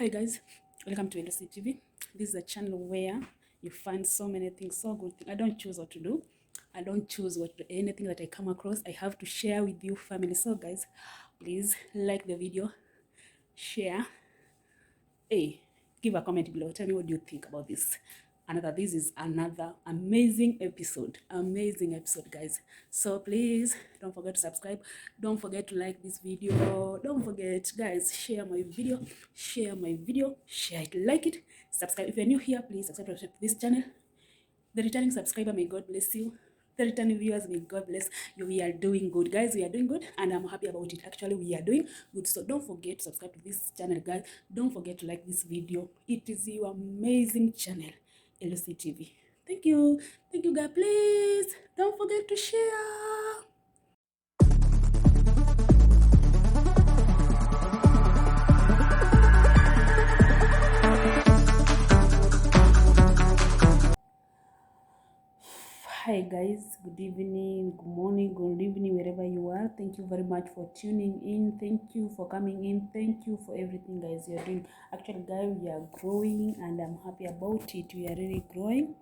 Hi guys, welcome to LC TV. This is a channel where you find so many things, so good things. I don't choose what to do. I don't choose anything that I come across. I have to share with you, family. So guys, please like the video, share. Hey, give a comment below. Tell me what do you think about this. This is another amazing episode, guys. So please don't forget to subscribe. Don't forget to like this video. Don't forget, guys, share my video, share it, like it, subscribe. If you're new here, please subscribe to this channel. The returning subscriber, may God bless you. The returning viewers, may God bless you. We are doing good, guys. We are doing good, and I'm happy about it. Actually, we are doing good. So don't forget to subscribe to this channel, guys. Don't forget to like this video. It is your amazing channel, LCTV. Thank you. Thank you, guys. Please don't forget to share. Hi guys, good evening, good morning, good evening, wherever you are. Thank you very much for tuning in. Thank you for coming in. Thank you for everything, guys, you're doing. Actually, guys, we are growing and I'm happy about it. We are really growing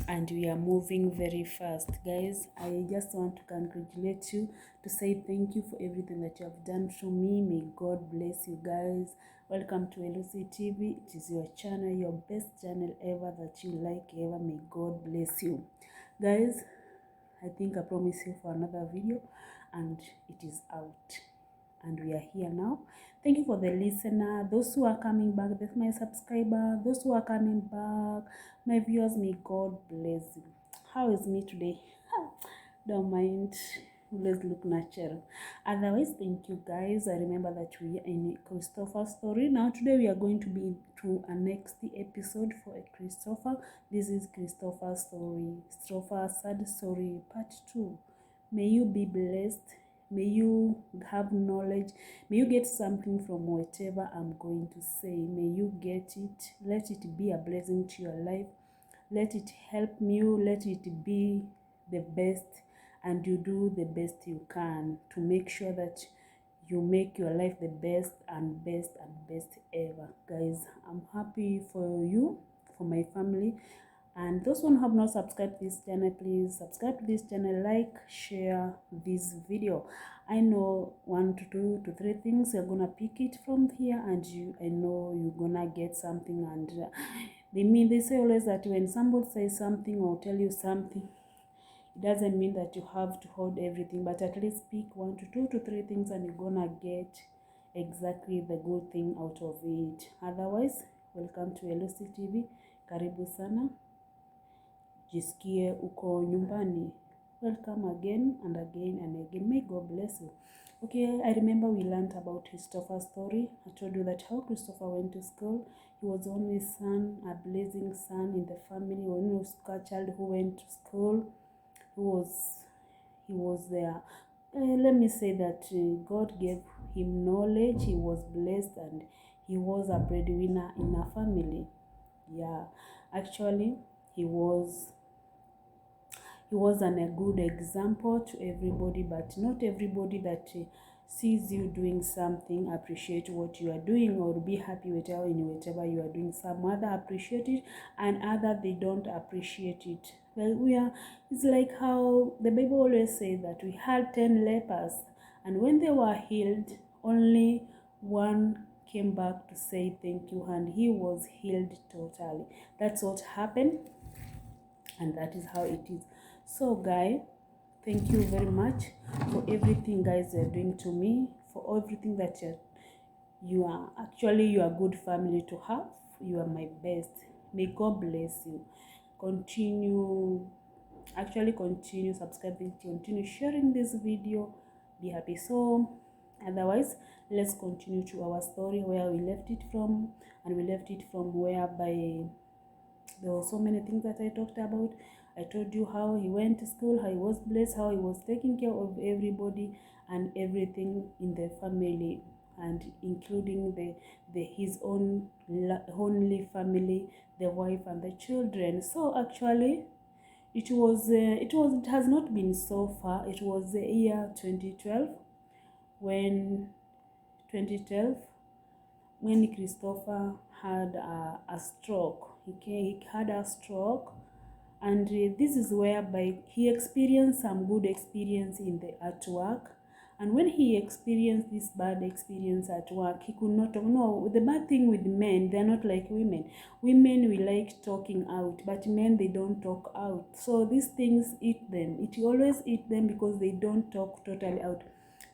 and we are moving very fast, guys. I just want to congratulate you, to say thank you for everything that you have done for me. May God bless you, guys. Welcome to LC TV. It is your channel, your best channel ever that you like ever. May God bless you, guys. I think I promised you for another video and it is out and we are here now. Thank you for the listener, those who are coming back, that's my subscriber, those who are coming back, my viewers. May God bless you. How is me today? Don't mind, let's look natural. Otherwise, thank you, guys. I remember that we are in Christopher's story. Now today we are going to be to a next episode for a Christopher. This is Christopher's story, Christopher's sad story, part 2. May you be blessed. May you have knowledge. May you get something from whatever I'm going to say. May you get it. Let it be a blessing to your life. Let it help you. Let it be the best, and you do the best you can to make sure that you make your life the best and best ever, guys. I'm happy for you, for my family. And those who have not subscribed to this channel, please subscribe to this channel, like, share this video. I know 1 to 2 to 3 things you're gonna pick it from here, and I know you're gonna get something. And they say always that when somebody says something or tell you something, it doesn't mean that you have to hold everything, but at least pick 1 to 2 to 3 things and you're gonna get exactly the good thing out of it. Otherwise, welcome to LC TV. Karibu sana. Jisikie uko nyumbani. Welcome again and again and again. May God bless you. Okay, I remember we learned about Christopher's story. I told you that how Christopher went to school. He was the only son, a blessing son in the family. He was a child who went to school. He was there. Let me say that God gave him knowledge. He was blessed and he was a breadwinner in a family. Yeah, actually, he was a good example to everybody, but not everybody that sees you doing something appreciate what you are doing or be happy with whatever you are doing. Some other appreciate it and other they don't appreciate it. Well, it's like how the Bible always says that we had 10 lepers, and when they were healed, only one came back to say thank you, and he was healed totally. That's what happened, and that is how it is. So guys, thank you very much for everything, guys, you're doing to me, for everything that you are actually, you are good family to have. You are my best. May God bless you. Continue subscribing, continue sharing this video. Be happy. So otherwise, let's continue to our story where we left it from, and we left it from whereby there were so many things that I talked about. I told you how he went to school, how he was blessed, how he was taking care of everybody and everything in the family, and including his own only family, the wife and the children. So actually, it has not been so far. It was the year 2012 when when Christopher had a stroke. He had a stroke, and this is whereby he experienced some good experience in the artwork. And when he experienced this bad experience at work, he could not talk. No, the bad thing with men, they're not like women. Women, we like talking out, but men, they don't talk out. So these things eat them. It always eat them because they don't talk totally out.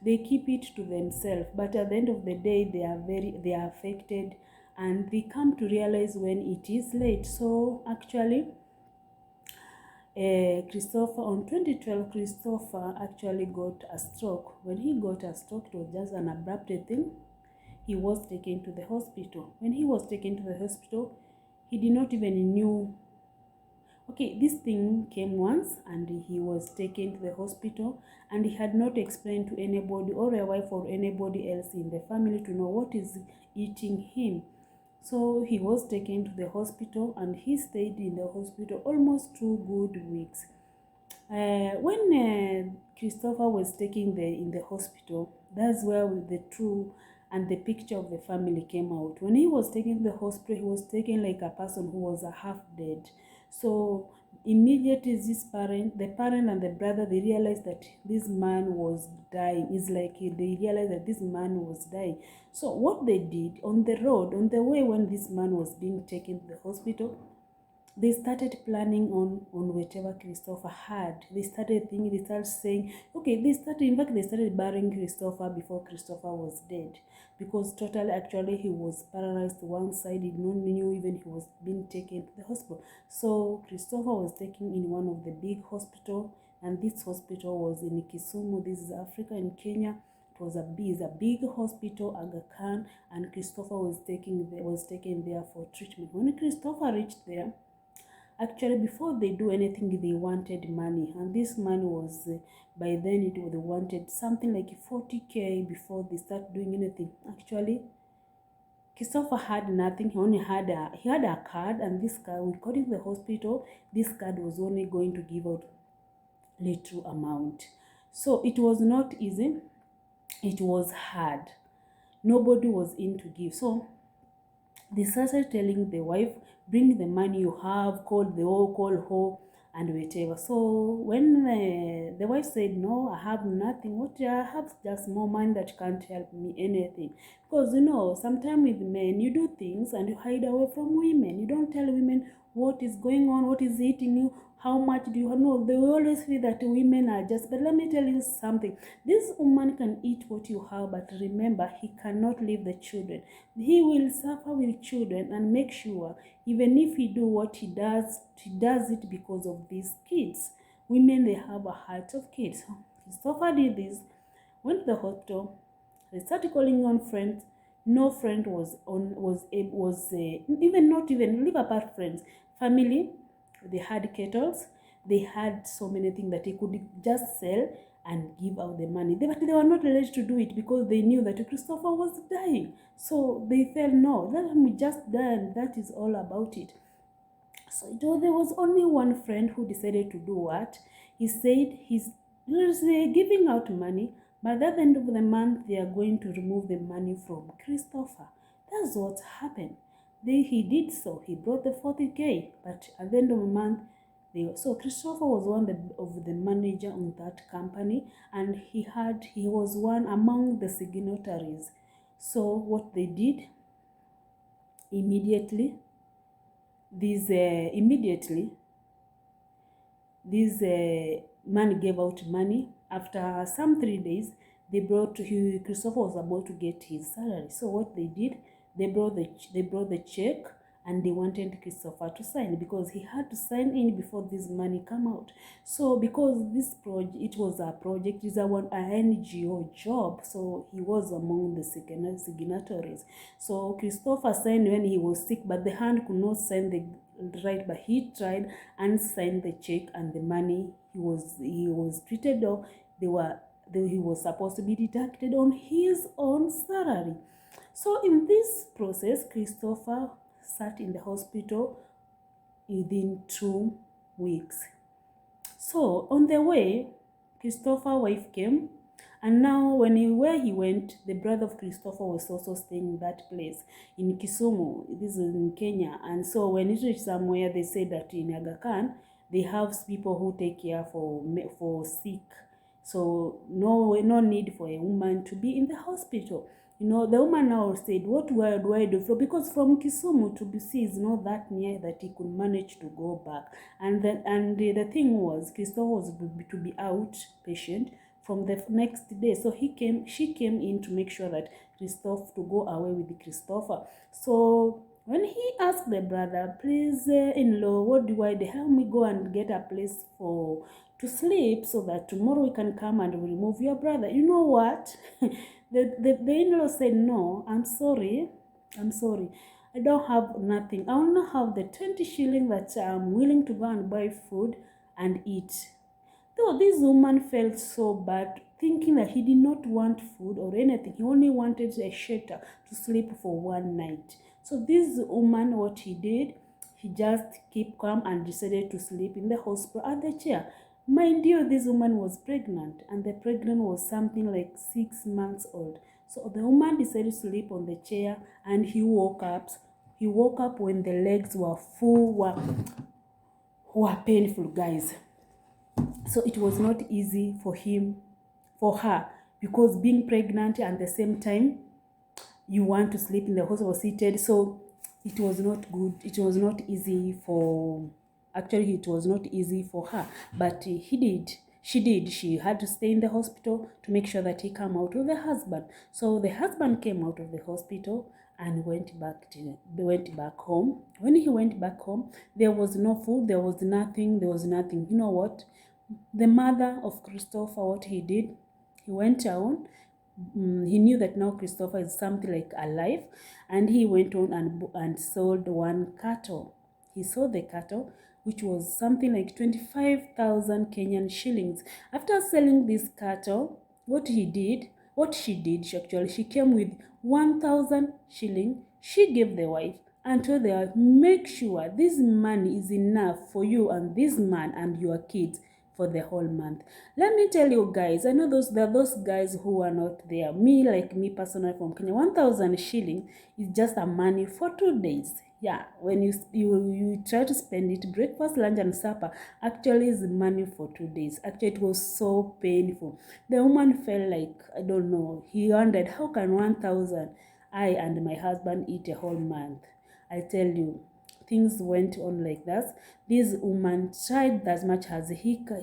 They keep it to themselves. But at the end of the day, they are affected, and they come to realize when it is late. So actually, Christopher, on 2012, Christopher actually got a stroke. When he got a stroke, it was just an abrupt thing. He was taken to the hospital. When he was taken to the hospital, he did not even knew. Okay, this thing came once, and he was taken to the hospital, and he had not explained to anybody or a wife or anybody else in the family to know what is eating him. So he was taken to the hospital, and he stayed in the hospital almost 2 good weeks. When Christopher was taken there in the hospital, that's where the true and the picture of the family came out. When he was taken to the hospital, he was taken like a person who was a half dead. So immediately the parent and the brother, they realized that this man was dying. It's like they realized that this man was dying. So what they did on the road, on the way when this man was being taken to the hospital, they started planning on whatever Christopher had. They started thinking, they started saying, okay, they started burying Christopher before Christopher was dead. Because totally, actually, he was paralyzed one side. He did not knew even he was being taken to the hospital. So Christopher was taken in one of the big hospital, and this hospital was in Kisumu. This is Africa, in Kenya. It was a big hospital, Aga Khan, and Christopher was taken there for treatment. When Christopher reached there, actually, before they do anything, they wanted money, and this money was by then they wanted something like 40K before they start doing anything. Actually, Christopher had nothing. He only had a card, and this card, we got in the hospital. This card was only going to give out little amount, so it was not easy. It was hard. Nobody was in to give, so they started telling the wife, bring the money you have, call her, and whatever. So when the wife said, no, I have nothing, what I have just more money that can't help me anything. Because sometimes with men, you do things and you hide away from women. You don't tell women what is going on, what is eating you, how much do you know. They will always feel that women are just, but let me tell you something. This woman can eat what you have, but remember, he cannot leave the children. He will suffer with children, and make sure, even if he do what he does it because of these kids. Women, they have a heart of kids. Christopher did this, went to the hospital. They started calling on friends. No friend even not even leave apart friends, family. They had kettles. They had so many things that he could just sell and give out the money. But they were not allowed to do it because they knew that Christopher was dying. So they felt, no, let him just die, and that is all about it. So there was only one friend who decided to do what? He said he's giving out money, but at the end of the month, they are going to remove the money from Christopher. That's what happened. He did so. He brought the 40K, but at the end of the month, so Christopher was one of the manager on that company, and he was one among the signatories. So what they did immediately, this man gave out money. After some 3 days, Christopher was about to get his salary. So what they did, they brought the check, and they wanted Christopher to sign because he had to sign in before this money come out. So because it was a project, it's an NGO job, so he was among the signatories. So Christopher signed when he was sick, but the hand could not sign the right, but he tried and signed the check, and the money he was treated off. He was supposed to be deducted on his own salary. So in this process, Christopher sat in the hospital within 2 weeks. So on the way, Christopher's wife came, And now, where he went, the brother of Christopher was also staying in that place in Kisumu. This is in Kenya. And so when it reached somewhere, they said that in Aga Khan, they have people who take care for sick. So no need for a woman to be in the hospital. The woman now said, what do I do? Because from Kisumu to BC is not that near that he could manage to go back. And the thing was, Christopher was to be outpatient from the next day. So she came in to make sure that to go away with Christopher. So when he asked the brother, please, in-law, what do I do? Help me go and get a place to sleep so that tomorrow we can come and remove your brother. You know what? the in-law said, no, I'm sorry. I don't have nothing. I only have the 20 shilling that I'm willing to go and buy food and eat. Though this woman felt so bad, thinking that he did not want food or anything. He only wanted a shelter to sleep for one night. So this woman, what he did, he just kept calm and decided to sleep in the hospital at the chair. Mind you, this woman was pregnant, and the pregnant was something like 6 months old. So the woman decided to sleep on the chair, and he woke up. He woke up when the legs were full, were painful, guys. So it was not easy for her, because being pregnant and at the same time you want to sleep in the hospital seated. So it was not good. It was not easy it was not easy for her, but she had to stay in the hospital to make sure that he come out with the husband. So the husband came out of the hospital and went back home. When he went back home, there was no food, there was nothing. You know what? The mother of Christopher, what he did, he went on. He knew that now Christopher is something like alive, and he went on and sold one cattle. He sold the cattle, which was something like 25,000 Kenyan shillings. After selling this cattle, what she did, she came with 1,000 shilling. She gave the wife and told the wife, make sure this money is enough for you and this man and your kids for the whole month. Let me tell you guys, I know there are those guys who are not there. Like me personally from Kenya, 1,000 shilling is just a money for 2 days. Yeah, when you try to spend it, breakfast, lunch, and supper actually is money for 2 days. Actually, it was so painful. The woman felt like, I don't know, he wondered, how can 1,000 I and my husband eat a whole month? I tell you, things went on like that. This woman tried as much as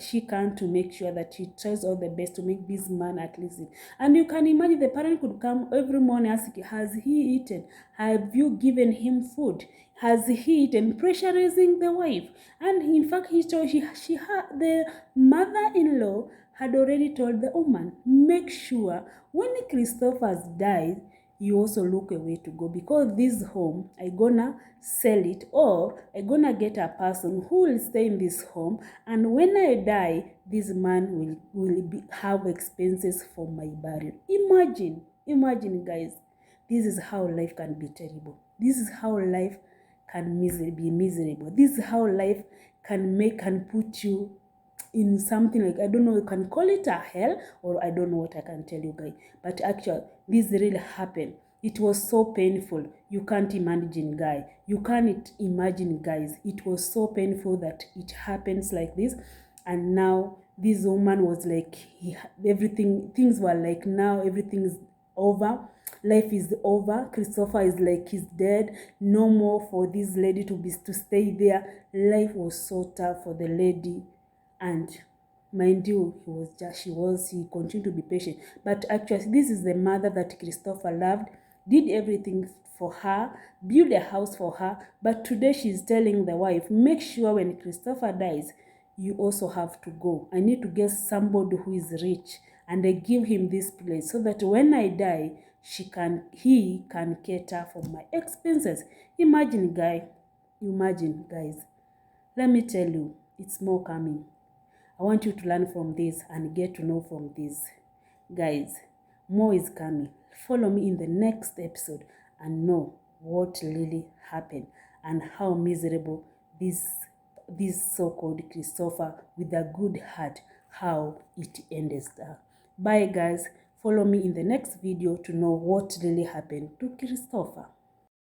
she can to make sure that she tries all the best to make this man at least eat. And you can imagine the parent could come every morning asking, has he eaten? Have you given him food? Has he eaten? Pressurizing the wife. And in fact, the mother-in-law had already told the woman, make sure when Christopher's died, you also look a way to go, because this home, I gonna sell it, or I gonna get a person who will stay in this home, and when I die, this man will have expenses for my burial. Imagine guys, this is how life can be terrible. This is how life can be miserable. This is how life can put you in something like, I don't know, you can call it a hell, or I don't know what I can tell you guys. But actually, this really happened. It was so painful. You can't imagine, guy. You can't imagine, guys. It was so painful that it happens like this. And now this woman was like, things were like, now everything's over. Life is over. Christopher is like, he's dead. No more for this lady to stay there. Life was so tough for the lady. And mind you, he continued to be patient. But actually, this is the mother that Christopher loved, did everything for her, built a house for her. But today she's telling the wife, make sure when Christopher dies, you also have to go. I need to get somebody who is rich, and I give him this place so that when I die, he can cater for my expenses. Imagine, guys. Let me tell you, it's more coming. I want you to learn from this and get to know from this. Guys, more is coming. Follow me in the next episode and know what really happened and how miserable this so-called Christopher with a good heart, how it ended. Bye guys. Follow me in the next video to know what really happened to Christopher.